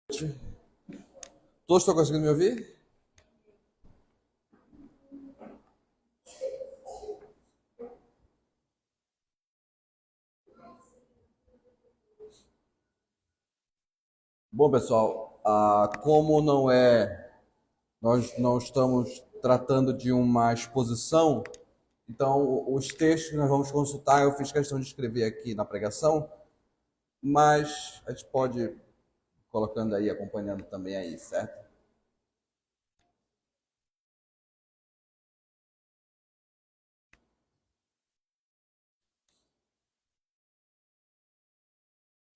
Todos estão conseguindo me ouvir? Bom, pessoal, como nós não estamos tratando de uma exposição, então os textos que nós vamos consultar, eu fiz questão de escrever aqui na pregação, mas a gente pode ir colocando aí, acompanhando também aí, certo?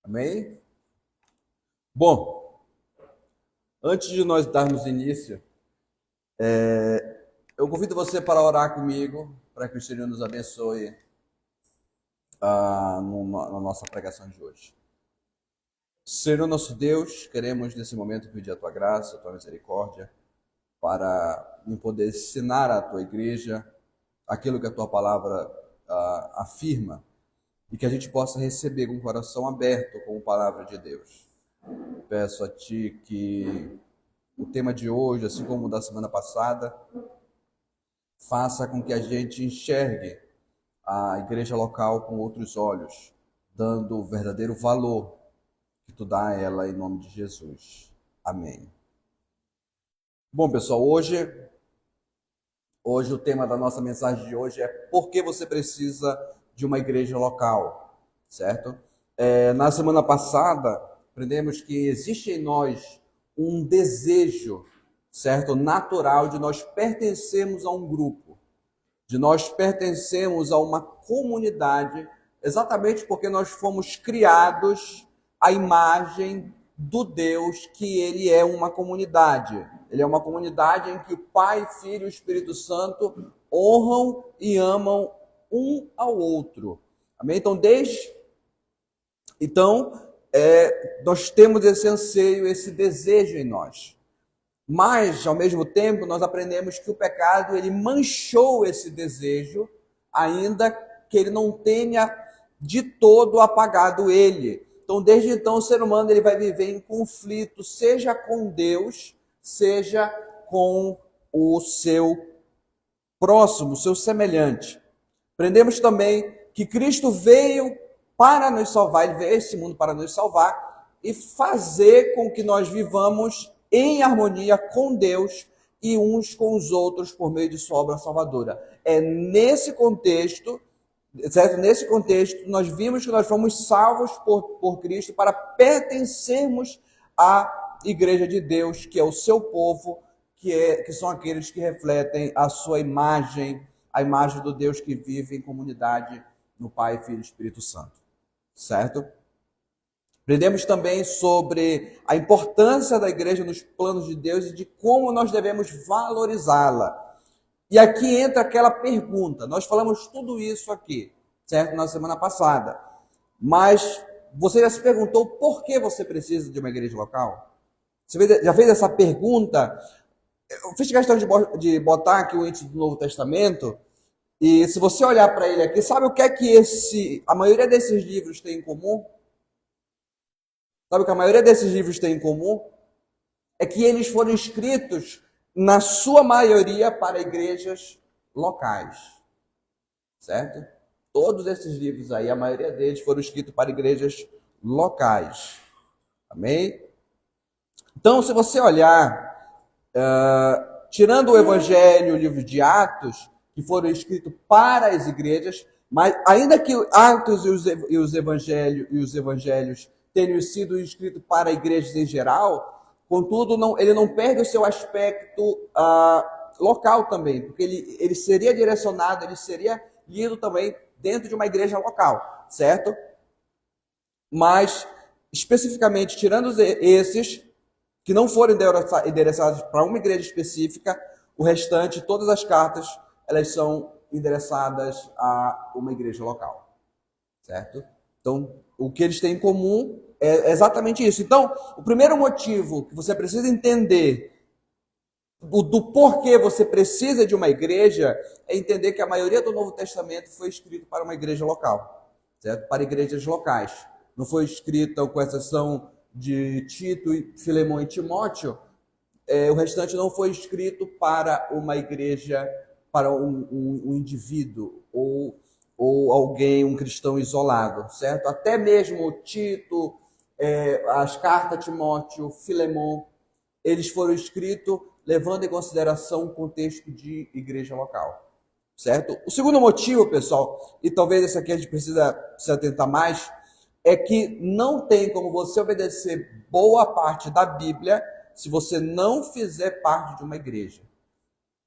Amém? Bom, antes de nós darmos início, eu convido você para orar comigo, para que o Senhor nos abençoe na nossa pregação de hoje. Senhor nosso Deus, queremos nesse momento pedir a tua graça, a tua misericórdia, para poder ensinar à tua igreja aquilo que a tua palavra afirma e que a gente possa receber com o coração aberto com a palavra de Deus. Peço a ti que o tema de hoje, assim como o da semana passada, faça com que a gente enxergue a igreja local com outros olhos, dando o verdadeiro valor que tu dá a ela em nome de Jesus. Amém. Bom, pessoal, hoje o tema da nossa mensagem de hoje é por que você precisa de uma igreja local, certo? Na semana passada, aprendemos que existe em nós um desejo, certo, natural de nós pertencermos a um grupo, de nós pertencermos a uma comunidade, exatamente porque nós fomos criados à imagem do Deus que ele é uma comunidade. Ele é uma comunidade em que o Pai, Filho e Espírito Santo honram e amam um ao outro. Amém? Então, nós temos esse anseio, esse desejo em nós. Mas, ao mesmo tempo, nós aprendemos que o pecado ele manchou esse desejo, ainda que ele não tenha de todo apagado ele. Então, desde então, o ser humano ele vai viver em conflito, seja com Deus, seja com o seu próximo, o seu semelhante. Aprendemos também que Cristo veio para nos salvar, ele veio a esse mundo para nos salvar e fazer com que nós vivamos em harmonia com Deus e uns com os outros por meio de sua obra salvadora. É nesse contexto, certo? Nesse contexto, nós vimos que nós fomos salvos por Cristo para pertencermos à igreja de Deus, que é o seu povo, que são aqueles que refletem a sua imagem, a imagem do Deus que vive em comunidade no Pai, Filho e Espírito Santo. Certo? Aprendemos também sobre a importância da igreja nos planos de Deus e de como nós devemos valorizá-la. E aqui entra aquela pergunta. Nós falamos tudo isso aqui, certo? Na semana passada. Mas você já se perguntou por que você precisa de uma igreja local? Você já fez essa pergunta? Eu fiz questão de botar aqui o índice do Novo Testamento. E se você olhar para ele aqui, sabe o que é que a maioria desses livros tem em comum? Sabe o que a maioria desses livros tem em comum? É que eles foram escritos, na sua maioria, para igrejas locais. Certo? Todos esses livros aí, a maioria deles foram escritos para igrejas locais. Amém? Então, se você olhar, tirando o Evangelho, o livro de Atos, que foram escritos para as igrejas, mas ainda que Atos e os evangelhos tenham sido escritos para igrejas em geral, contudo, ele não perde o seu aspecto local também, porque ele seria direcionado, ele seria lido também dentro de uma igreja local, certo? Mas, especificamente, tirando esses que não foram endereçados para uma igreja específica, o restante, todas as cartas, elas são endereçadas a uma igreja local, certo? Então, o que eles têm em comum é exatamente isso. Então, o primeiro motivo que você precisa entender do porquê você precisa de uma igreja é entender que a maioria do Novo Testamento foi escrito para uma igreja local, certo? Para igrejas locais. Não foi escrita, com exceção de Tito, Filemão e Timóteo, o restante não foi escrito para uma igreja, para um indivíduo ou alguém, um cristão isolado, certo? Até mesmo Tito, as cartas a Timóteo, Filemão, eles foram escritos levando em consideração o contexto de igreja local, certo? O segundo motivo, pessoal, e talvez esse aqui a gente precisa se atentar mais, é que não tem como você obedecer boa parte da Bíblia se você não fizer parte de uma igreja.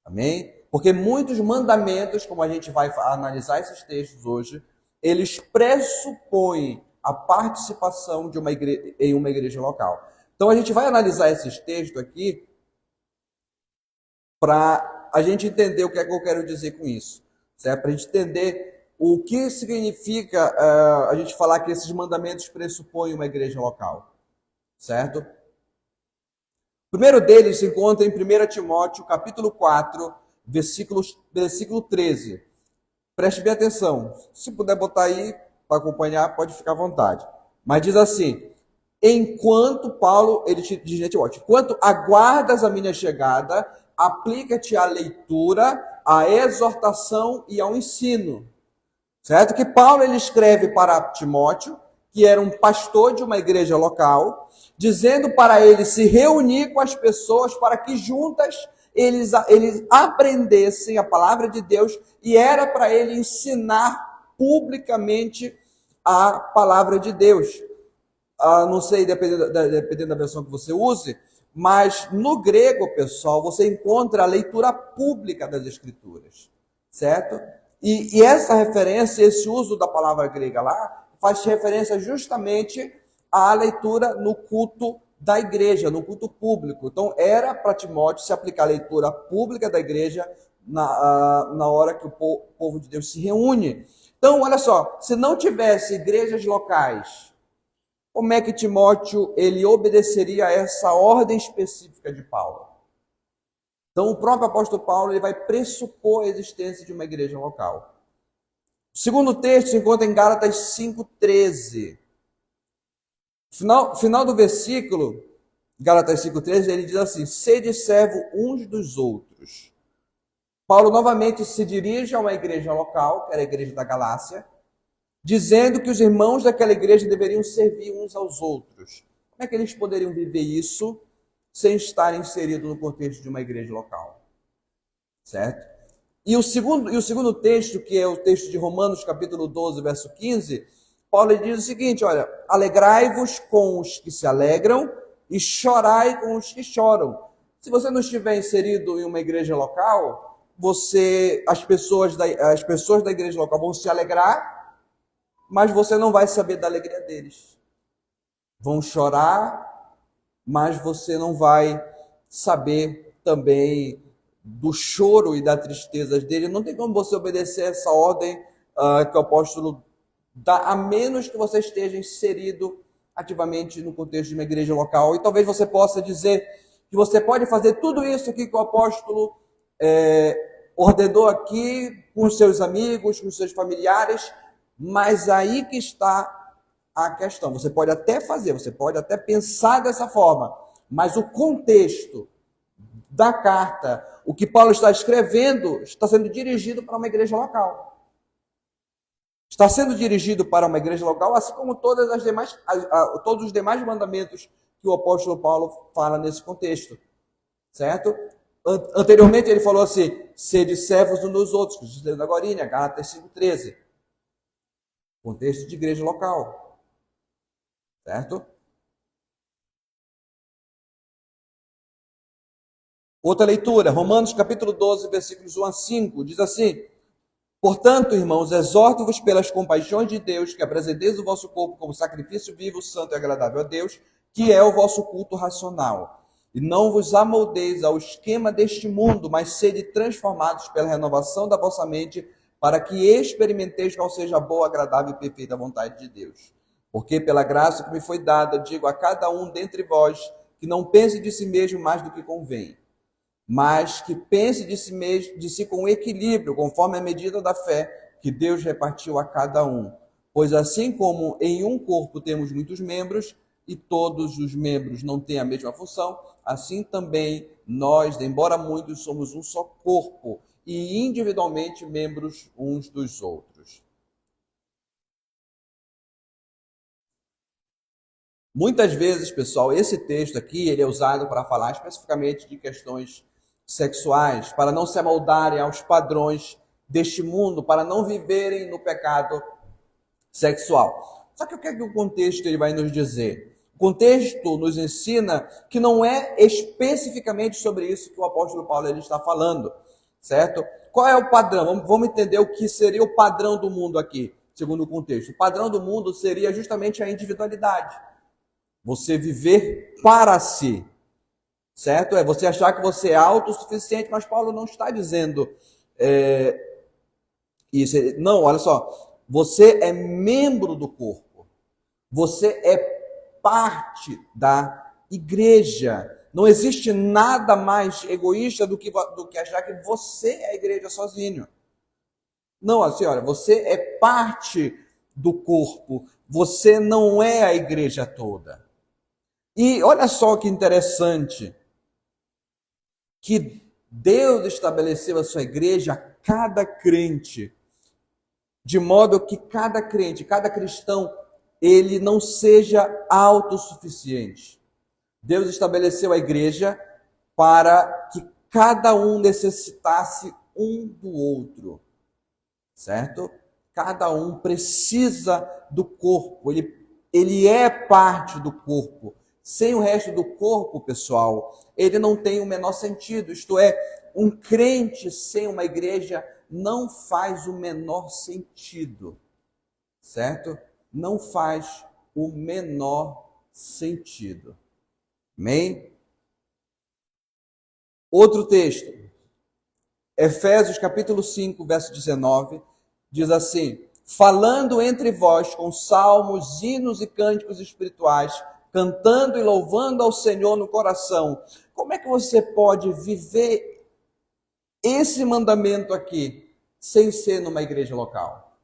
Amém? Porque muitos mandamentos, como a gente vai analisar esses textos hoje, eles pressupõem a participação de em uma igreja local. Então a gente vai analisar esses textos aqui para a gente entender o que é que eu quero dizer com isso, certo? Para a gente entender o que significa a gente falar que esses mandamentos pressupõem uma igreja local, certo? O primeiro deles se encontra em 1 Timóteo, capítulo 4, versículo 13. Preste bem atenção. Se puder botar aí para acompanhar, pode ficar à vontade. Mas diz assim: enquanto Paulo, ele diz a Timóteo, enquanto aguardas a minha chegada, aplica-te à leitura, à exortação e ao ensino. Certo? Que Paulo ele escreve para Timóteo, que era um pastor de uma igreja local, dizendo para ele se reunir com as pessoas para que juntas eles aprendessem a palavra de Deus, e era para ele ensinar publicamente a palavra de Deus. Não sei, dependendo da versão que você use, mas no grego, pessoal, você encontra a leitura pública das Escrituras, certo? E essa referência, esse uso da palavra grega lá, faz referência justamente à leitura no culto da igreja, no culto público. Então, era para Timóteo se aplicar a leitura pública da igreja na hora que o povo de Deus se reúne. Então, olha só, se não tivesse igrejas locais, como é que Timóteo ele obedeceria a essa ordem específica de Paulo? Então, o próprio apóstolo Paulo ele vai pressupor a existência de uma igreja local. O segundo texto se encontra em Gálatas 5,13. Final do versículo, Gálatas 5,13, ele diz assim: sede servo uns dos outros. Paulo novamente se dirige a uma igreja local, que era a igreja da Galácia, dizendo que os irmãos daquela igreja deveriam servir uns aos outros. Como é que eles poderiam viver isso sem estar inserido no contexto de uma igreja local? Certo? E o segundo texto, que é o texto de Romanos, capítulo 12, verso 15, Paulo diz o seguinte, olha, alegrai-vos com os que se alegram e chorai com os que choram. Se você não estiver inserido em uma igreja local, as pessoas da igreja local vão se alegrar, mas você não vai saber da alegria deles. Vão chorar, mas você não vai saber também do choro e da tristeza dele. Não tem como você obedecer essa ordem que o apóstolo dá, a menos que você esteja inserido ativamente no contexto de uma igreja local. E talvez você possa dizer que você pode fazer tudo isso aqui que o apóstolo ordenou aqui com os seus amigos, com os seus familiares, mas aí que está a questão. Você pode até fazer, você pode até pensar dessa forma, mas o contexto da carta, o que Paulo está escrevendo, está sendo dirigido para uma igreja local. Está sendo dirigido para uma igreja local, assim como todos os demais mandamentos que o apóstolo Paulo fala nesse contexto. Certo? Anteriormente ele falou assim, sede servos uns dos outros, que diz agora, Gálatas 5,13. Contexto de igreja local. Certo? Outra leitura, Romanos capítulo 12, versículos 1 a 5, diz assim: portanto, irmãos, exorto-vos pelas compaixões de Deus, que apresenteis o vosso corpo como sacrifício vivo, santo e agradável a Deus, que é o vosso culto racional. E não vos amoldeis ao esquema deste mundo, mas sede transformados pela renovação da vossa mente, para que experimenteis qual seja a boa, agradável e perfeita vontade de Deus. Porque pela graça que me foi dada, digo a cada um dentre vós, que não pense de si mesmo mais do que convém, mas que pense de si com equilíbrio, conforme a medida da fé que Deus repartiu a cada um. Pois assim como em um corpo temos muitos membros, e todos os membros não têm a mesma função, assim também nós, embora muitos, somos um só corpo e individualmente membros uns dos outros. Muitas vezes, pessoal, esse texto aqui ele é usado para falar especificamente de questões sexuais, para não se amoldarem aos padrões deste mundo, para não viverem no pecado sexual. Só que o que é que o contexto ele vai nos dizer? O contexto nos ensina que não é especificamente sobre isso que o apóstolo Paulo ele está falando, certo? Qual é o padrão? Vamos entender o que seria o padrão do mundo aqui, segundo o contexto. O padrão do mundo seria justamente a individualidade. Você viver para si, certo? É você achar que você é autossuficiente, mas Paulo não está dizendo isso. Não, olha só. Você é membro do corpo. Você é parte da igreja. Não existe nada mais egoísta do que achar que você é a igreja sozinho. Não, assim, olha, você é parte do corpo. Você não é a igreja toda. E olha só que interessante, que Deus estabeleceu a sua igreja a cada crente, de modo que cada crente, cada cristão, ele não seja autossuficiente. Deus estabeleceu a igreja para que cada um necessitasse um do outro, certo? Cada um precisa do corpo, ele é parte do corpo. Sem o resto do corpo, pessoal, ele não tem o menor sentido. Isto é, um crente sem uma igreja não faz o menor sentido, certo? Não faz o menor sentido. Amém? Outro texto, Efésios capítulo 5, verso 19, diz assim: falando entre vós com salmos, hinos e cânticos espirituais, cantando e louvando ao Senhor no coração. Como é que você pode viver esse mandamento aqui sem ser numa igreja local?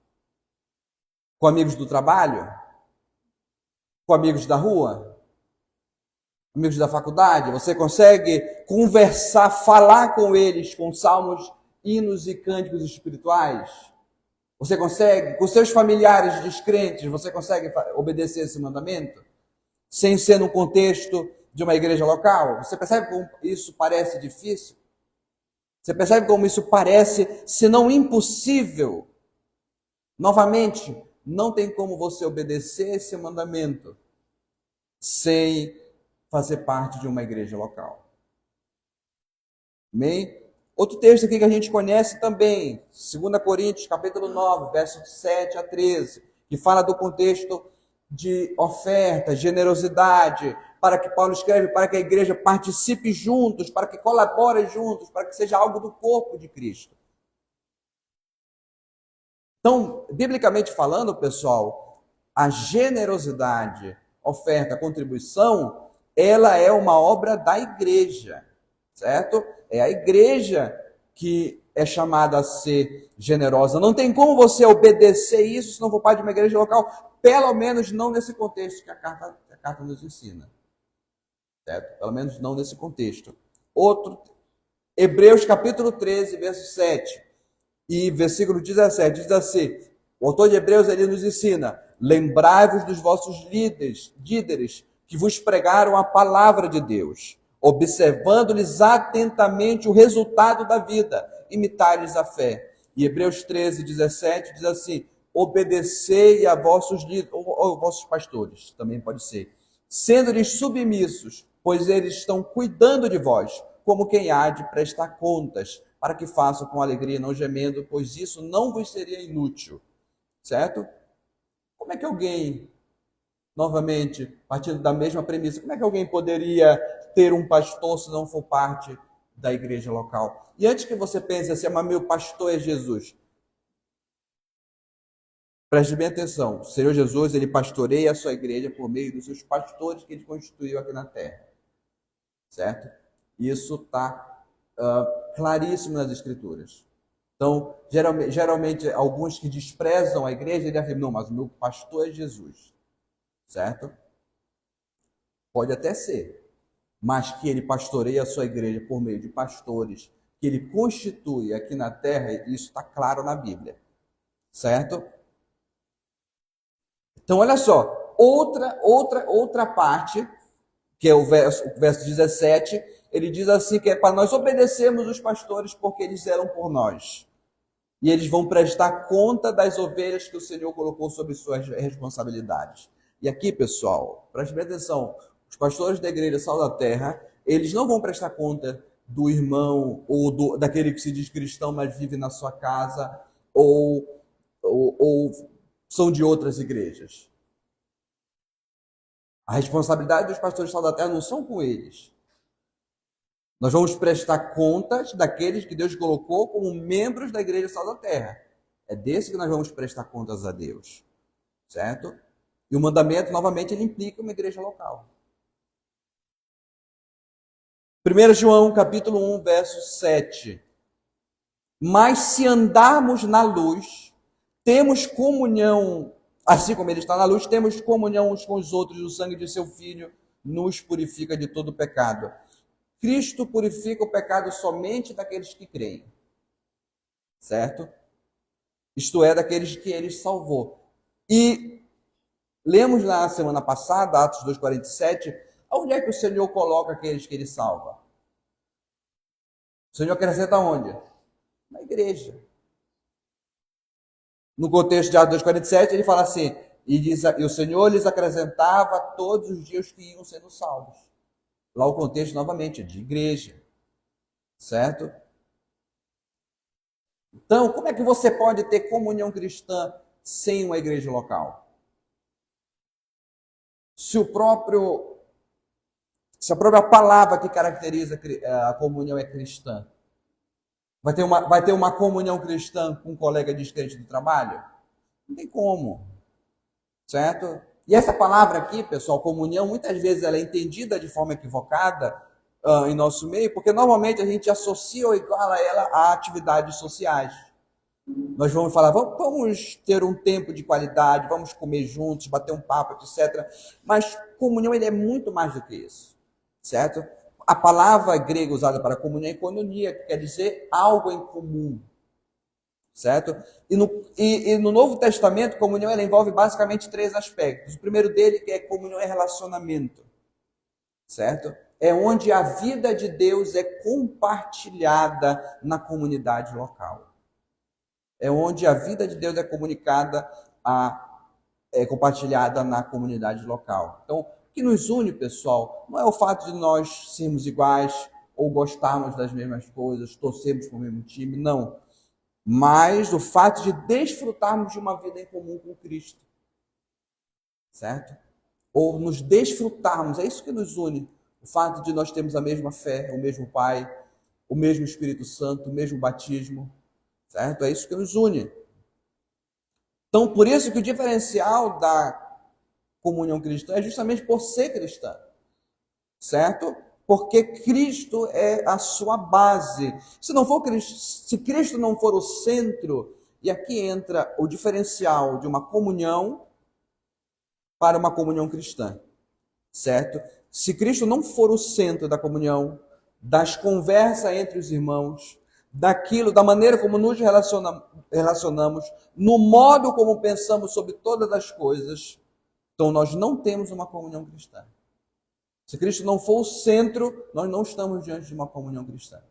Com amigos do trabalho? Com amigos da rua? Amigos da faculdade? Você consegue conversar, falar com eles com salmos, hinos e cânticos espirituais? Você consegue, com seus familiares descrentes, você consegue obedecer esse mandamento? Sem ser no contexto de uma igreja local? Você percebe como isso parece difícil? Você percebe como isso parece, se não impossível? Novamente, não tem como você obedecer esse mandamento sem fazer parte de uma igreja local. Amém? Outro texto aqui que a gente conhece também, 2 Coríntios, capítulo 9, versos 7 a 13, que fala do contexto de oferta, generosidade, para que Paulo escreve, para que a igreja participe juntos, para que colabore juntos, para que seja algo do corpo de Cristo. Então, biblicamente falando, pessoal, a generosidade, oferta, contribuição, ela é uma obra da igreja, certo? É a igreja que é chamada a ser generosa. Não tem como você obedecer isso se não for parte de uma igreja local, pelo menos não nesse contexto que a carta nos ensina. Certo? Pelo menos não nesse contexto. Outro, Hebreus capítulo 13, verso 7 e versículo 17, diz assim, o autor de Hebreus ele nos ensina: lembrai-vos dos vossos líderes que vos pregaram a palavra de Deus, observando-lhes atentamente o resultado da vida, imitai-lhes a fé. E Hebreus 13, 17 diz assim: obedecei a vossos líderes, ou vossos pastores, também pode ser, sendo-lhes submissos, pois eles estão cuidando de vós, como quem há de prestar contas, para que façam com alegria, não gemendo, pois isso não vos seria inútil. Certo? Como é que alguém, novamente, partindo da mesma premissa, como é que alguém poderia ter um pastor se não for parte da igreja local? E antes que você pense assim, mas meu pastor é Jesus, preste bem atenção, o Senhor Jesus, ele pastoreia a sua igreja por meio dos seus pastores que ele constituiu aqui na terra. Certo? Isso está claríssimo nas Escrituras. Então, geralmente, alguns que desprezam a igreja, ele afirma, não, mas o meu pastor é Jesus. Certo? Pode até ser, mas que ele pastoreia a sua igreja por meio de pastores, que ele constitui aqui na terra, isso está claro na Bíblia, certo? Então, olha só, outra parte, que é o verso 17, ele diz assim, que é para nós obedecermos os pastores porque eles eram por nós. E eles vão prestar conta das ovelhas que o Senhor colocou sob suas responsabilidades. E aqui, pessoal, preste bem atenção, os pastores da igreja Sal da Terra, eles não vão prestar conta do irmão ou daquele que se diz cristão, mas vive na sua casa, ou são de outras igrejas. A responsabilidade dos pastores Sal da Terra não são com eles. Nós vamos prestar contas daqueles que Deus colocou como membros da Igreja Sal da Terra. É desse que nós vamos prestar contas a Deus. Certo? E o mandamento, novamente, ele implica uma igreja local. 1 João, capítulo 1, verso 7. Mas se andarmos na luz, temos comunhão, assim como ele está na luz, temos comunhão uns com os outros, o sangue de seu Filho nos purifica de todo pecado. Cristo purifica o pecado somente daqueles que creem, certo? Isto é, daqueles que ele salvou. E lemos na semana passada, Atos 2,47, onde é que o Senhor coloca aqueles que ele salva? O Senhor acrescenta onde? Na igreja. No contexto de Atos 2,47, ele fala assim, e o Senhor lhes acrescentava todos os dias que iam sendo salvos. Lá o contexto, novamente, é de igreja. Certo? Então, como é que você pode ter comunhão cristã sem uma igreja local? Se a própria palavra que caracteriza a comunhão é cristã, vai ter uma comunhão cristã com um colega descrente do trabalho? Não tem como. Certo? E essa palavra aqui, pessoal, comunhão, muitas vezes ela é entendida de forma equivocada em nosso meio, porque normalmente a gente associa ou iguala ela a atividades sociais. Nós vamos falar, vamos ter um tempo de qualidade, vamos comer juntos, bater um papo, etc. Mas comunhão ele é muito mais do que isso, certo? A palavra grega usada para comunhão é koinonia, que quer dizer algo em comum, certo? E no Novo Testamento, comunhão ela envolve basicamente 3 aspectos. O primeiro dele que é comunhão é relacionamento, certo? É onde a vida de Deus é compartilhada na comunidade local. É onde a vida de Deus é compartilhada na comunidade local. Então, o que nos une, pessoal, não é o fato de nós sermos iguais ou gostarmos das mesmas coisas, torcermos para o mesmo time, não. Mas o fato de desfrutarmos de uma vida em comum com Cristo. Certo? Ou nos desfrutarmos, é isso que nos une. O fato de nós termos a mesma fé, o mesmo Pai, o mesmo Espírito Santo, o mesmo batismo. Certo? É isso que nos une. Então, por isso que o diferencial da comunhão cristã é justamente por ser cristã. Certo? Porque Cristo é a sua base. Se Cristo não for o centro, e aqui entra o diferencial de uma comunhão para uma comunhão cristã. Certo? Se Cristo não for o centro da comunhão, das conversas entre os irmãos, da maneira como nos relacionamos, no modo como pensamos sobre todas as coisas, então nós não temos uma comunhão cristã. Se Cristo não for o centro, nós não estamos diante de uma comunhão cristã.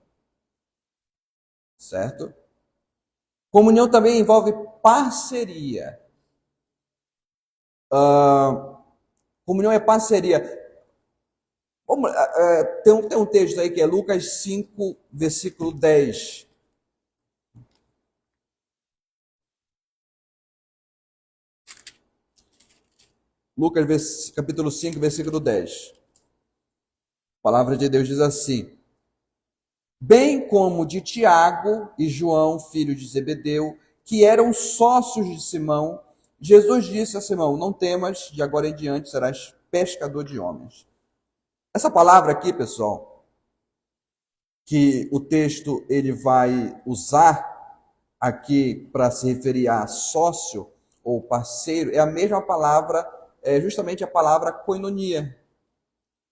Certo? Comunhão também envolve parceria. Comunhão é parceria. Tem um texto aí que é Lucas 5, versículo 10. Lucas, capítulo 5, versículo 10. A palavra de Deus diz assim: bem como de Tiago e João, filhos de Zebedeu, que eram sócios de Simão, Jesus disse a Simão: não temas, de agora em diante serás pescador de homens. Essa palavra aqui, pessoal, que o texto ele vai usar aqui para se referir a sócio ou parceiro, é a mesma palavra, é justamente a palavra koinonia,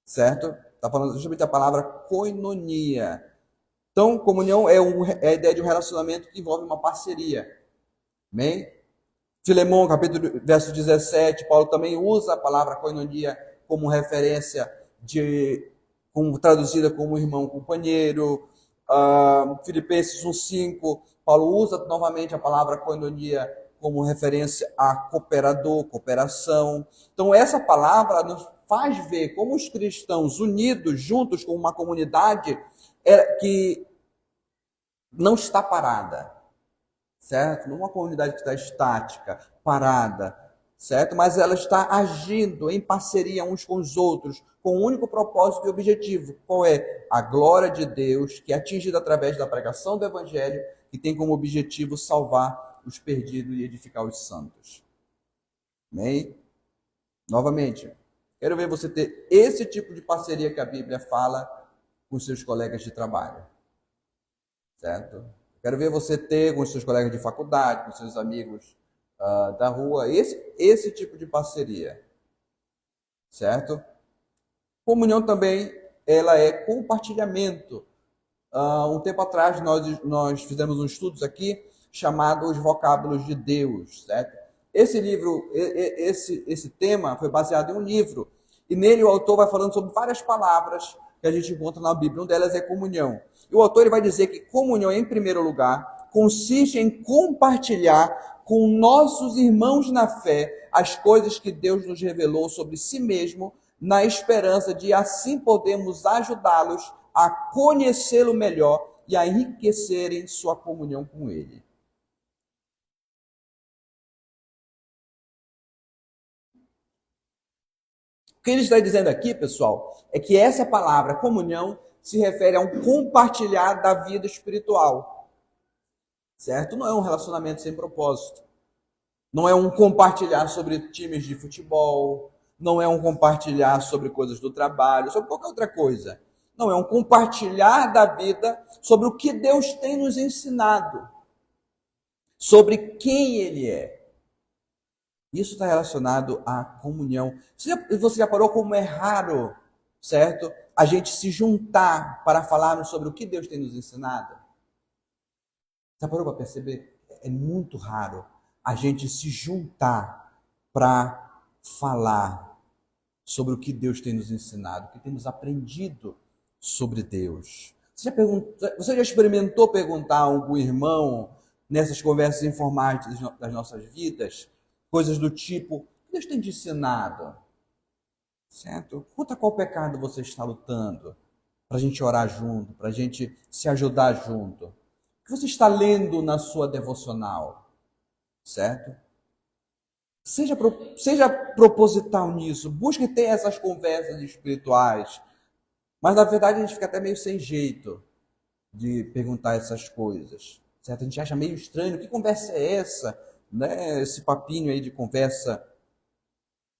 certo? Está falando justamente da palavra koinonia. Então, comunhão é a ideia de um relacionamento que envolve uma parceria. Amém? Filemão, capítulo, verso 17, Paulo também usa a palavra koinonia como referência como traduzida como irmão companheiro. Filipenses 1,5, Paulo usa novamente a palavra koinonia como referência a cooperador, cooperação. Então, essa palavra nos faz ver como os cristãos unidos, juntos com uma comunidade que não está parada, certo? Não uma comunidade que está estática, parada, certo? Mas ela está agindo em parceria uns com os outros, com um único propósito e objetivo. Qual é? A glória de Deus, que é atingida através da pregação do Evangelho, que tem como objetivo salvar os perdidos e edificar os santos. Amém? Novamente, quero ver você ter esse tipo de parceria que a Bíblia fala com seus colegas de trabalho, certo? Quero ver você ter com seus colegas de faculdade, com seus amigos da rua, esse tipo de parceria, certo? Comunhão também, ela é compartilhamento. Um tempo atrás nós fizemos uns estudos aqui chamado Os Vocábulos de Deus, certo? Esse livro, esse tema foi baseado em um livro, e nele o autor vai falando sobre várias palavras que a gente encontra na Bíblia. Uma delas é comunhão. E o autor ele vai dizer que comunhão, em primeiro lugar, consiste em compartilhar com nossos irmãos na fé as coisas que Deus nos revelou sobre si mesmo, na esperança de assim podermos ajudá-los a conhecê-lo melhor e a enriquecerem sua comunhão com ele. O que ele está dizendo aqui, pessoal, é que essa palavra comunhão se refere a um compartilhar da vida espiritual, certo? Não é um relacionamento sem propósito. Não é um compartilhar sobre times de futebol, não é um compartilhar sobre coisas do trabalho, sobre qualquer outra coisa. Não, é um compartilhar da vida sobre o que Deus tem nos ensinado, sobre quem Ele é. Isso está relacionado à comunhão. Você já parou como é raro, certo? A gente se juntar para falarmos sobre o que Deus tem nos ensinado? Já parou para perceber? É muito raro a gente se juntar para falar sobre o que Deus tem nos ensinado, o que temos aprendido sobre Deus. Você já experimentou perguntar a algum irmão nessas conversas informais das nossas vidas, coisas do tipo: o que Deus tem te ensinado? Certo? Conta qual pecado você está lutando, para a gente orar junto, para a gente se ajudar junto. O que você está lendo na sua devocional? Certo? Seja proposital nisso, busque ter essas conversas espirituais. Mas na verdade a gente fica até meio sem jeito de perguntar essas coisas, certo? A gente acha meio estranho, que conversa é essa? Né? Esse papinho aí de conversa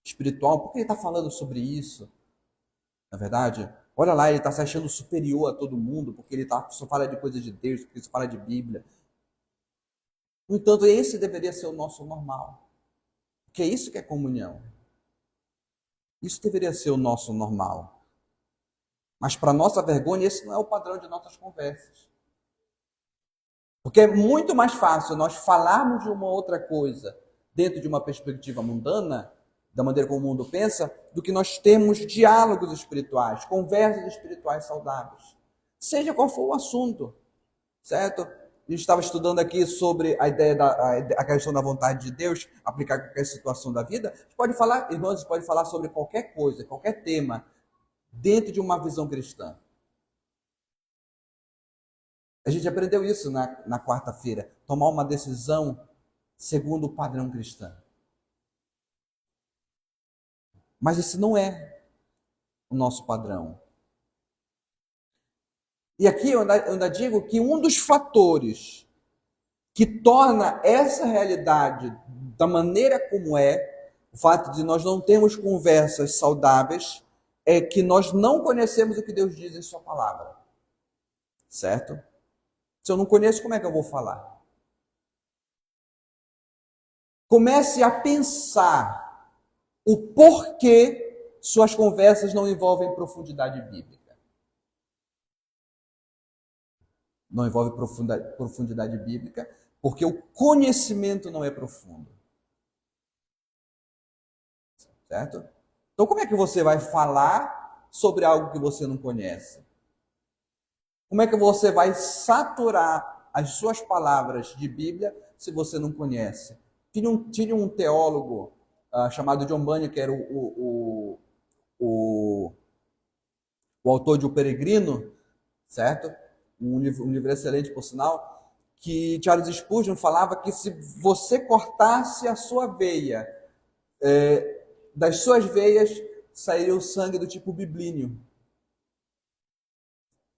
espiritual, por que ele está falando sobre isso? Na verdade, olha lá, ele está se achando superior a todo mundo, porque ele só fala de coisas de Deus, porque ele só fala de Bíblia. No entanto, esse deveria ser o nosso normal. Porque é isso que é comunhão. Isso deveria ser o nosso normal. Mas para nossa vergonha, esse não é o padrão de nossas conversas. Porque é muito mais fácil nós falarmos de uma outra coisa dentro de uma perspectiva mundana, da maneira como o mundo pensa, do que nós termos diálogos espirituais, conversas espirituais saudáveis. Seja qual for o assunto, certo? A gente estava estudando aqui sobre a ideia a questão da vontade de Deus, aplicar em qualquer situação da vida. A gente pode falar, irmãos, a gente pode falar sobre qualquer coisa, qualquer tema, dentro de uma visão cristã. A gente aprendeu isso na quarta-feira. Tomar uma decisão segundo o padrão cristão. Mas esse não é o nosso padrão. E aqui eu ainda digo que um dos fatores que torna essa realidade da maneira como é, o fato de nós não termos conversas saudáveis, é que nós não conhecemos o que Deus diz em sua palavra. Certo? Se eu não conheço, como é que eu vou falar? Comece a pensar o porquê suas conversas não envolvem profundidade bíblica. Não envolve profundidade bíblica, porque o conhecimento não é profundo. Certo? Então, como é que você vai falar sobre algo que você não conhece? Como é que você vai saturar as suas palavras de Bíblia se você não conhece? Tinha um teólogo chamado John Bunyan, que era o autor de O Peregrino, certo? Um livro excelente, por sinal, que Charles Spurgeon falava que se você cortasse a sua veia, das suas veias sairia o sangue do tipo biblínio.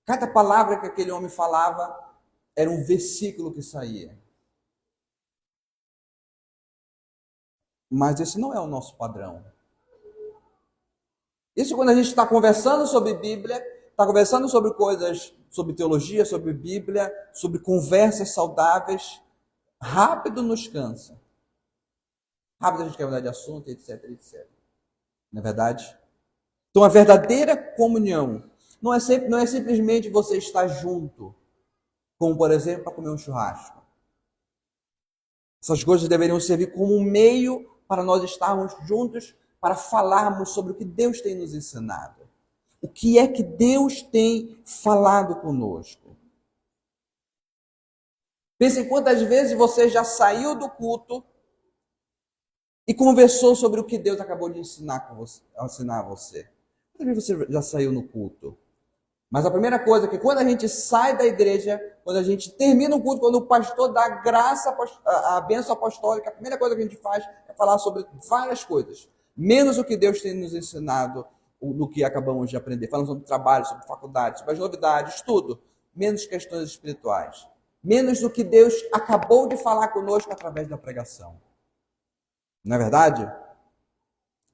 Cada palavra que aquele homem falava era um versículo que saía. Mas esse não é o nosso padrão. Isso quando a gente está conversando sobre Bíblia, está conversando sobre coisas, sobre teologia, sobre Bíblia, sobre conversas saudáveis, rápido nos cansa. Rápido a gente quer mudar de assunto, etc, etc. Não é verdade? Então a verdadeira comunhão não é simplesmente você estar junto, como por exemplo para comer um churrasco. Essas coisas deveriam servir como um meio para nós estarmos juntos, para falarmos sobre o que Deus tem nos ensinado. O que é que Deus tem falado conosco. Pense em quantas vezes você já saiu do culto e conversou sobre o que Deus acabou de ensinar a você. Quantas vezes você já saiu no culto? Mas a primeira coisa é que quando a gente sai da igreja, quando a gente termina o culto, quando o pastor dá graça, a bênção apostólica, a primeira coisa que a gente faz é falar sobre várias coisas. Menos o que Deus tem nos ensinado, do que acabamos de aprender. Falando sobre trabalho, sobre faculdade, sobre as novidades, tudo. Menos questões espirituais. Menos do que Deus acabou de falar conosco através da pregação. Não é verdade?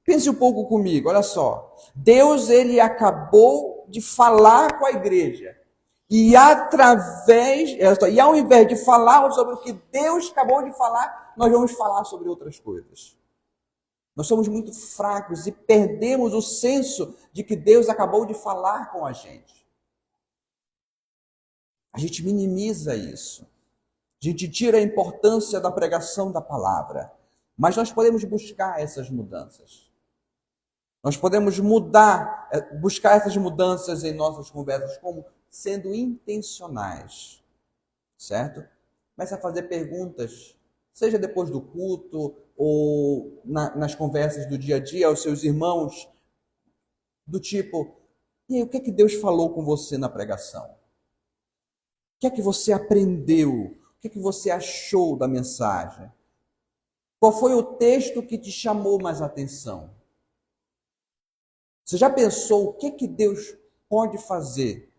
Pense um pouco comigo, olha só. Deus, ele acabou de falar com a igreja. E ao invés de falar sobre o que Deus acabou de falar, nós vamos falar sobre outras coisas. Nós somos muito fracos e perdemos o senso de que Deus acabou de falar com a gente. A gente minimiza isso. A gente tira a importância da pregação da palavra. Mas nós podemos buscar essas mudanças. Nós podemos buscar essas mudanças em nossas conversas como sendo intencionais, certo? Comece a fazer perguntas, seja depois do culto ou nas conversas do dia a dia aos seus irmãos, do tipo, e aí, o que é que Deus falou com você na pregação? O que é que você aprendeu? O que é que você achou da mensagem? Qual foi o texto que te chamou mais atenção? Você já pensou o que Deus pode fazer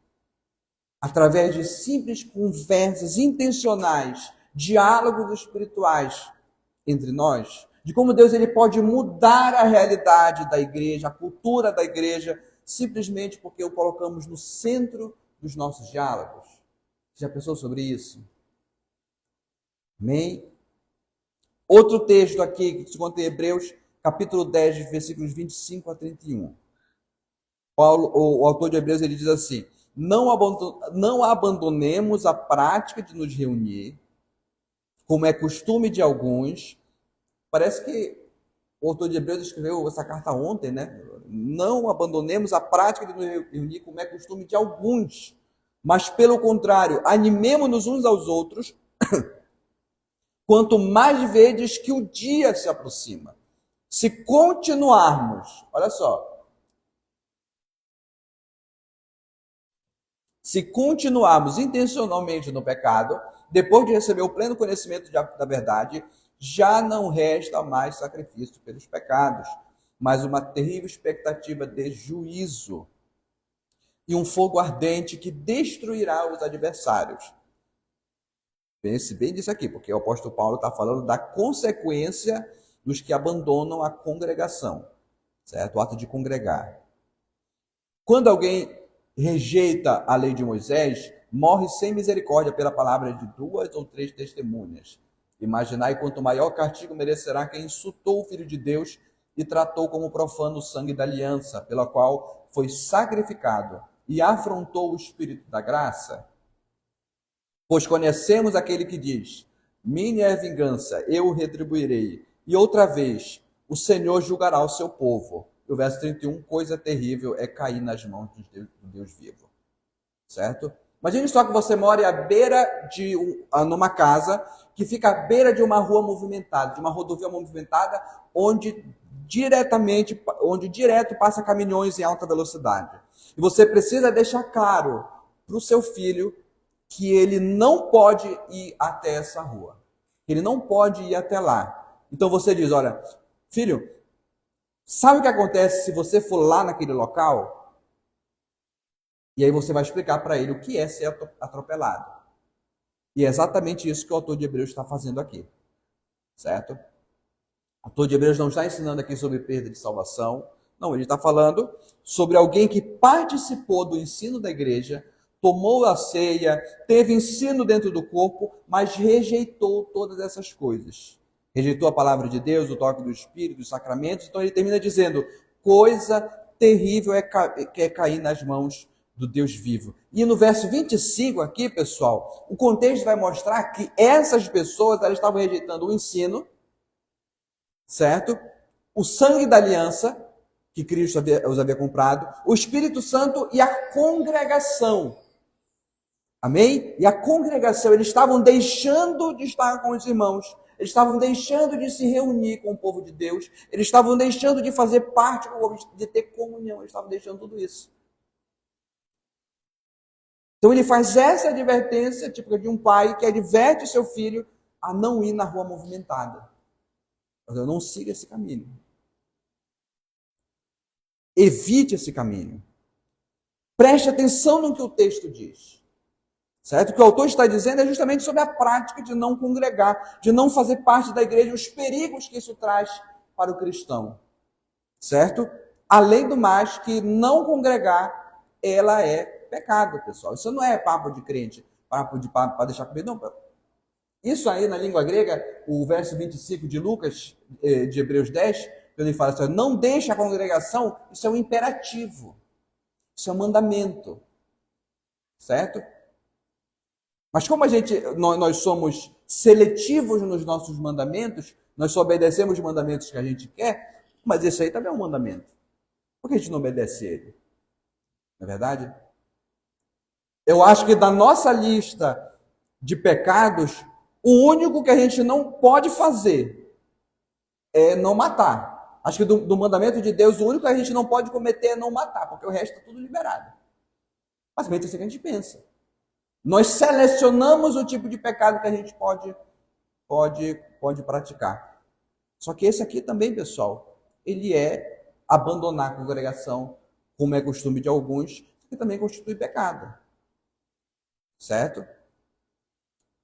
através de simples conversas intencionais, diálogos espirituais entre nós? De como Deus ele pode mudar a realidade da igreja, a cultura da igreja, simplesmente porque o colocamos no centro dos nossos diálogos? Você já pensou sobre isso? Amém? Outro texto aqui, que se encontra em Hebreus, capítulo 10, versículos 25 a 31. Paulo, o autor de Hebreus, ele diz assim: não abandonemos a prática de nos reunir, como é costume de alguns. Parece que o autor de Hebreus escreveu essa carta ontem, né? Não abandonemos a prática de nos reunir, como é costume de alguns, mas pelo contrário, animemo-nos uns aos outros, quanto mais vedes que o dia se aproxima. Se continuarmos, olha só, se continuarmos intencionalmente no pecado, depois de receber o pleno conhecimento da verdade, já não resta mais sacrifício pelos pecados, mas uma terrível expectativa de juízo e um fogo ardente que destruirá os adversários. Pense bem disso aqui, porque o apóstolo Paulo está falando da consequência dos que abandonam a congregação, certo? O ato de congregar. Quando alguém rejeita a lei de Moisés, morre sem misericórdia pela palavra de 2 ou 3 testemunhas. Imaginai quanto maior castigo merecerá quem insultou o Filho de Deus e tratou como profano o sangue da aliança, pela qual foi sacrificado, e afrontou o Espírito da graça? Pois conhecemos aquele que diz: minha é a vingança, eu o retribuirei. E outra vez, o Senhor julgará o seu povo. E o verso 31, coisa terrível é cair nas mãos do Deus vivo. Certo? Imagine só que você mora à beira de numa casa que fica à beira de uma rua movimentada, de uma rodovia movimentada, onde direto passa caminhões em alta velocidade. E você precisa deixar claro para o seu filho que ele não pode ir até essa rua. Ele não pode ir até lá. Então você diz, olha, filho, sabe o que acontece se você for lá naquele local? E aí você vai explicar para ele o que é ser atropelado. E é exatamente isso que o autor de Hebreus está fazendo aqui. Certo? O autor de Hebreus não está ensinando aqui sobre perda de salvação. Não, ele está falando sobre alguém que participou do ensino da igreja, tomou a ceia, teve ensino dentro do corpo, mas rejeitou todas essas coisas. Rejeitou a palavra de Deus, o toque do Espírito, os sacramentos. Então ele termina dizendo, coisa terrível é cair nas mãos do Deus vivo. E no verso 25 aqui, pessoal, o contexto vai mostrar que essas pessoas elas estavam rejeitando o ensino, certo? O sangue da aliança, que Cristo os havia comprado, o Espírito Santo e a congregação. Amém? E a congregação, eles estavam deixando de estar com os irmãos, eles estavam deixando de se reunir com o povo de Deus, eles estavam deixando de fazer parte, de ter comunhão, eles estavam deixando tudo isso. Então ele faz essa advertência típica de um pai que adverte seu filho a não ir na rua movimentada. Mas eu não siga esse caminho. Evite esse caminho. Preste atenção no que o texto diz. Certo? O que o autor está dizendo é justamente sobre a prática de não congregar, de não fazer parte da igreja, os perigos que isso traz para o cristão. Certo? Além do mais, que não congregar, ela é pecado, pessoal. Isso não é papo de crente, papo para deixar comigo, não. Isso aí na língua grega, o verso 25 de Lucas, de Hebreus 10, quando ele fala assim, não deixe a congregação, isso é um imperativo, isso é um mandamento, certo? Mas como nós somos seletivos nos nossos mandamentos, nós só obedecemos os mandamentos que a gente quer, mas esse aí também é um mandamento. Por que a gente não obedece ele? Não é verdade? Eu acho que da nossa lista de pecados, o único que a gente não pode fazer é não matar. Acho que do mandamento de Deus, o único que a gente não pode cometer é não matar, porque o resto está tudo liberado. Basicamente é assim que a gente pensa. Nós selecionamos o tipo de pecado que a gente pode praticar. Só que esse aqui também, pessoal, ele é abandonar a congregação, como é costume de alguns, que também constitui pecado. Certo?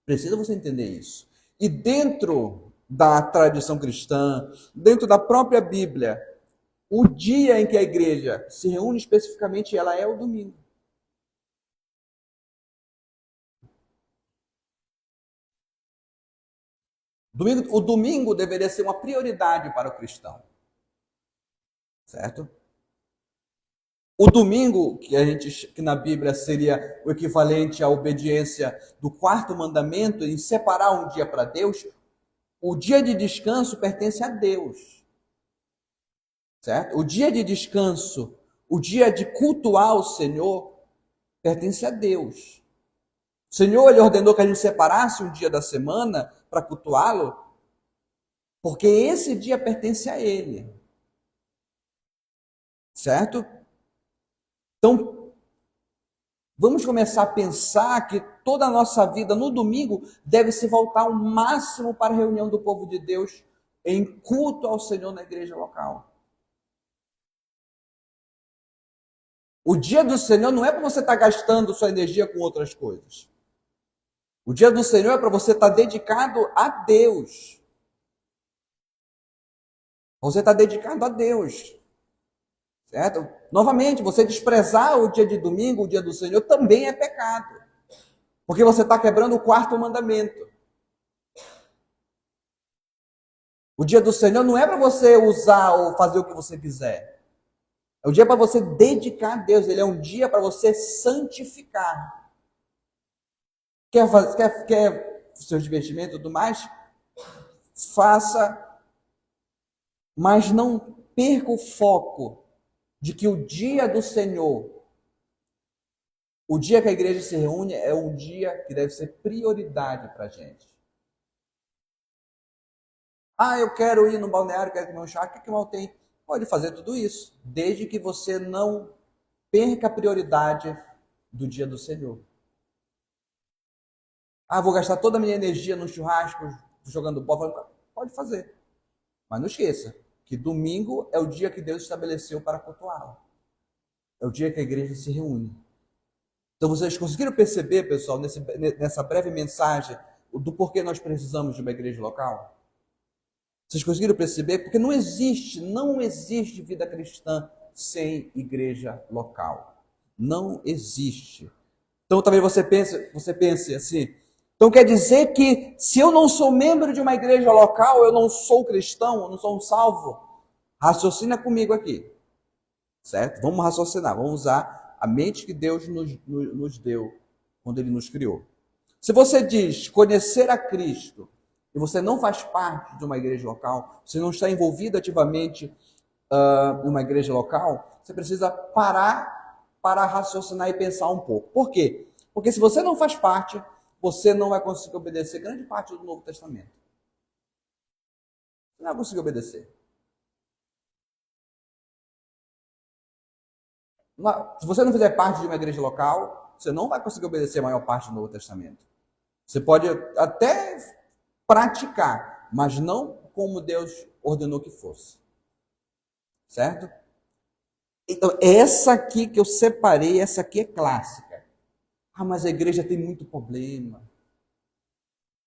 Precisa você entender isso. E dentro da tradição cristã, dentro da própria Bíblia, o dia em que a igreja se reúne especificamente, ela é o domingo. O domingo deveria ser uma prioridade para o cristão. Certo? O domingo, que na Bíblia seria o equivalente à obediência do quarto mandamento, em separar um dia para Deus, o dia de descanso pertence a Deus. Certo? O dia de descanso, o dia de cultuar o Senhor, pertence a Deus. O Senhor, ele ordenou que a gente separasse um dia da semana para cultuá-lo, porque esse dia pertence a Ele. Certo? Então, vamos começar a pensar que toda a nossa vida no domingo deve se voltar ao máximo para a reunião do povo de Deus em culto ao Senhor na igreja local. O dia do Senhor não é para você estar gastando sua energia com outras coisas. O dia do Senhor é para você estar dedicado a Deus. Você está dedicado a Deus. Certo? Novamente, você desprezar o dia de domingo, o dia do Senhor, também é pecado. Porque você está quebrando o quarto mandamento. O dia do Senhor não é para você usar ou fazer o que você quiser. É um dia para você dedicar a Deus. Ele é um dia para você santificar. Quer seus divertimentos e tudo mais? Faça, mas não perca o foco de que o dia do Senhor, o dia que a igreja se reúne, é um dia que deve ser prioridade para a gente. Eu quero ir no balneário, quero comer um chá. O que mal tem? Pode fazer tudo isso, desde que você não perca a prioridade do dia do Senhor. Vou gastar toda a minha energia no churrasco, jogando bola. Pode fazer. Mas não esqueça que domingo é o dia que Deus estabeleceu para cultuá-lo. É o dia que a igreja se reúne. Então vocês conseguiram perceber, pessoal, nessa breve mensagem, do porquê nós precisamos de uma igreja local? Vocês conseguiram perceber? Porque não existe vida cristã sem igreja local. Não existe. Então talvez você pense assim, então quer dizer que se eu não sou membro de uma igreja local, eu não sou cristão, eu não sou um salvo? Raciocina comigo aqui, certo? Vamos raciocinar, vamos usar a mente que Deus nos deu quando Ele nos criou. Se você diz conhecer a Cristo e você não faz parte de uma igreja local, você não está envolvido ativamente em uma igreja local, você precisa parar para raciocinar e pensar um pouco. Por quê? Porque se você não faz parte, você não vai conseguir obedecer grande parte do Novo Testamento. Você não vai conseguir obedecer. Se você não fizer parte de uma igreja local, você não vai conseguir obedecer a maior parte do Novo Testamento. Você pode até praticar, mas não como Deus ordenou que fosse. Certo? Então, essa aqui que eu separei, essa aqui é clássica. Mas a igreja tem muito problema.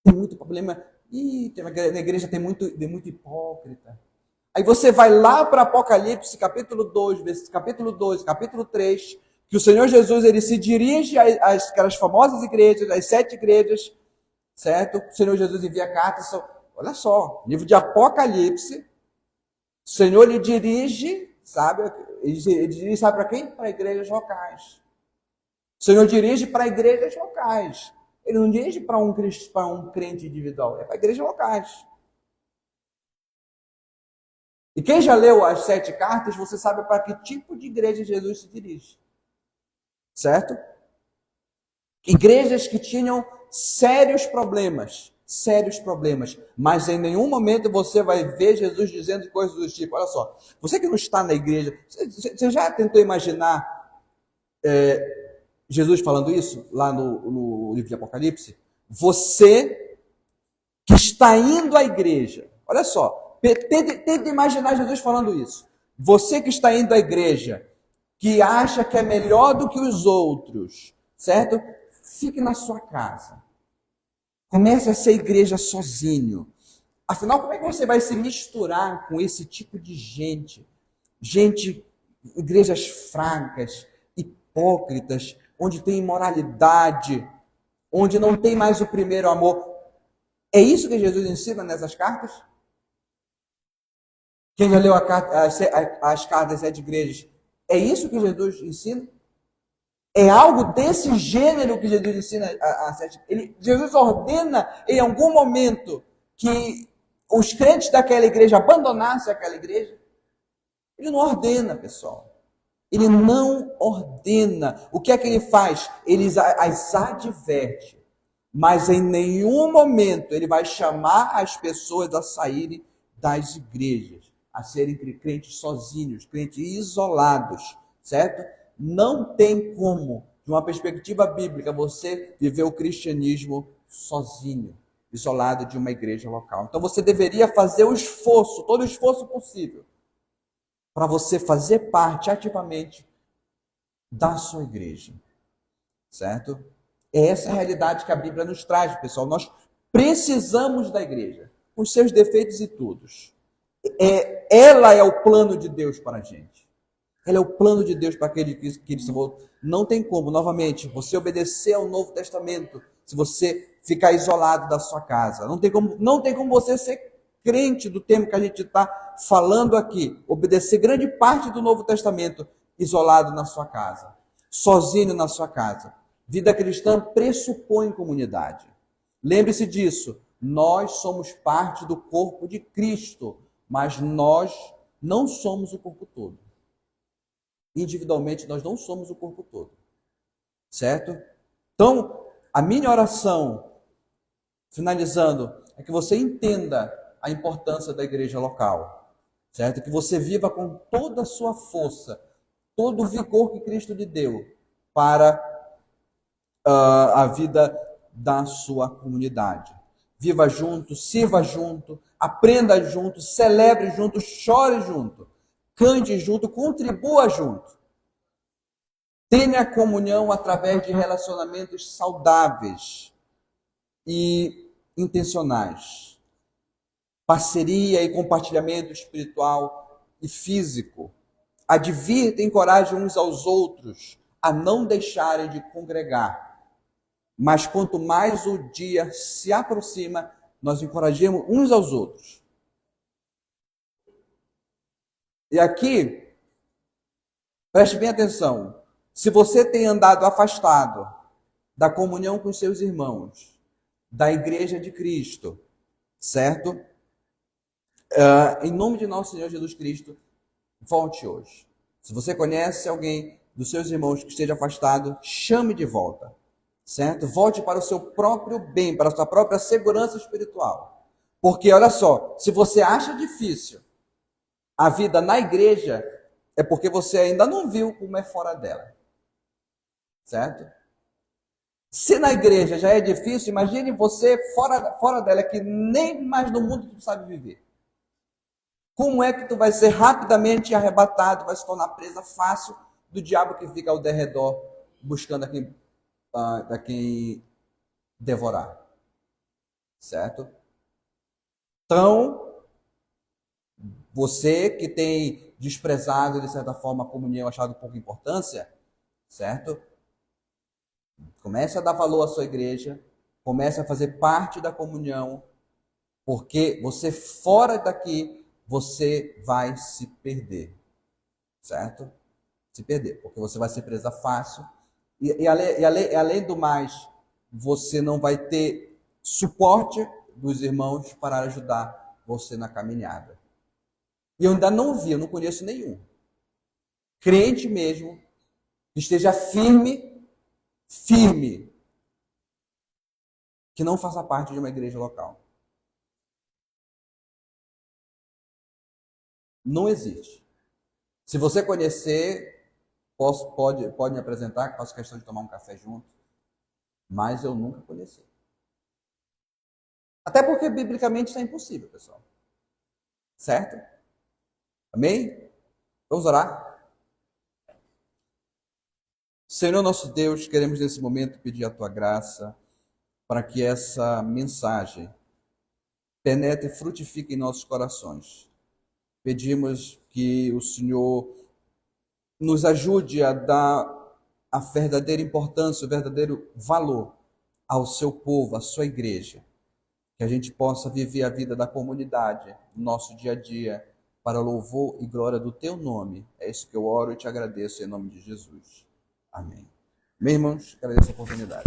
Tem muito problema. Na igreja tem muito hipócrita. Aí você vai lá para Apocalipse, capítulo 2, capítulo 2, capítulo 3, que o Senhor Jesus ele se dirige às famosas igrejas, às 7 igrejas, certo? O Senhor Jesus envia cartas. Olha só, livro de Apocalipse, o Senhor lhe dirige, sabe? Ele dirige, sabe para quem? Para igrejas locais. O Senhor dirige para igrejas locais. Ele não dirige para um crente individual, é para igrejas locais. E quem já leu as 7 cartas, você sabe para que tipo de igreja Jesus se dirige. Certo? Igrejas que tinham sérios problemas, mas em nenhum momento você vai ver Jesus dizendo coisas do tipo, olha só, você que não está na igreja, você já tentou imaginar Jesus falando isso lá no livro de Apocalipse? Você que está indo à igreja, olha só, tenta imaginar Jesus falando isso. Você que está indo à igreja, que acha que é melhor do que os outros, certo? Fique na sua casa. Comece a ser igreja sozinho. Afinal, como é que você vai se misturar com esse tipo de gente? Igrejas fracas, hipócritas, onde tem imoralidade, onde não tem mais o primeiro amor. É isso que Jesus ensina nessas cartas? Quem já leu as cartas das 7 igrejas, é isso que Jesus ensina? É algo desse gênero que Jesus ensina a 7. Jesus ordena em algum momento que os crentes daquela igreja abandonassem aquela igreja? Ele não ordena, pessoal. Ele não ordena. O que é que ele faz? Ele as adverte. Mas em nenhum momento ele vai chamar as pessoas a saírem das igrejas, a serem crentes sozinhos, crentes isolados, certo? Não tem como, de uma perspectiva bíblica, você viver o cristianismo sozinho, isolado de uma igreja local. Então você deveria fazer o esforço, todo o esforço possível, para você fazer parte ativamente da sua igreja, certo? É essa a realidade que a Bíblia nos traz, pessoal. Nós precisamos da igreja, com seus defeitos e todos. Ela é o plano de Deus para a gente. Ela é o plano de Deus para aquele que ele salvou. Não tem como, novamente, você obedecer ao Novo Testamento se você ficar isolado da sua casa. Não tem como você ser crente do tempo que a gente está falando aqui, obedecer grande parte do Novo Testamento isolado na sua casa, sozinho na sua casa. Vida cristã pressupõe comunidade. Lembre-se disso. Nós somos parte do corpo de Cristo, mas nós não somos o corpo todo. Individualmente, nós não somos o corpo todo. Certo? Então, a minha oração, finalizando, é que você entenda a importância da igreja local. Certo? Que você viva com toda a sua força, todo o vigor que Cristo lhe deu para a vida da sua comunidade. Viva junto, sirva junto, aprenda junto, celebre junto, chore junto, cante junto, contribua junto. Tenha comunhão através de relacionamentos saudáveis e intencionais. Parceria e compartilhamento espiritual e físico. Advirta e encoraje uns aos outros a não deixarem de congregar. Mas quanto mais o dia se aproxima, nós encorajamos uns aos outros. E aqui, preste bem atenção. Se você tem andado afastado da comunhão com seus irmãos, da igreja de Cristo, certo? Em nome de nosso Senhor Jesus Cristo, volte hoje. Se você conhece alguém dos seus irmãos que esteja afastado, chame de volta. Certo? Volte para o seu próprio bem, para a sua própria segurança espiritual. Porque, olha só, se você acha difícil a vida na igreja, é porque você ainda não viu como é fora dela. Certo? Se na igreja já é difícil, imagine você fora dela, que nem mais no mundo tu sabe viver. Como é que tu vai ser rapidamente arrebatado, vai se tornar presa fácil do diabo que fica ao derredor, buscando a quem devorar. Certo? Então, você que tem desprezado, de certa forma, a comunhão, achado pouca importância, certo? Comece a dar valor à sua igreja, comece a fazer parte da comunhão, porque você fora daqui, você vai se perder. Certo? Se perder, porque você vai ser presa fácil. E além do mais, você não vai ter suporte dos irmãos para ajudar você na caminhada. E eu ainda não vi, eu não conheço nenhum crente mesmo que esteja firme, que não faça parte de uma igreja local. Não existe. Se você conhecer, pode me apresentar, que faço questão de tomar um café junto, mas eu nunca conheci. Até porque, biblicamente, isso é impossível, pessoal. Certo? Amém? Vamos orar? Senhor nosso Deus, queremos nesse momento pedir a Tua graça para que essa mensagem penetre e frutifique em nossos corações. Pedimos que o Senhor nos ajude a dar a verdadeira importância, o verdadeiro valor ao seu povo, à sua igreja. Que a gente possa viver a vida da comunidade, no nosso dia a dia, para louvor e glória do teu nome. É isso que eu oro e te agradeço em nome de Jesus. Amém. Meus irmãos, agradeço a oportunidade.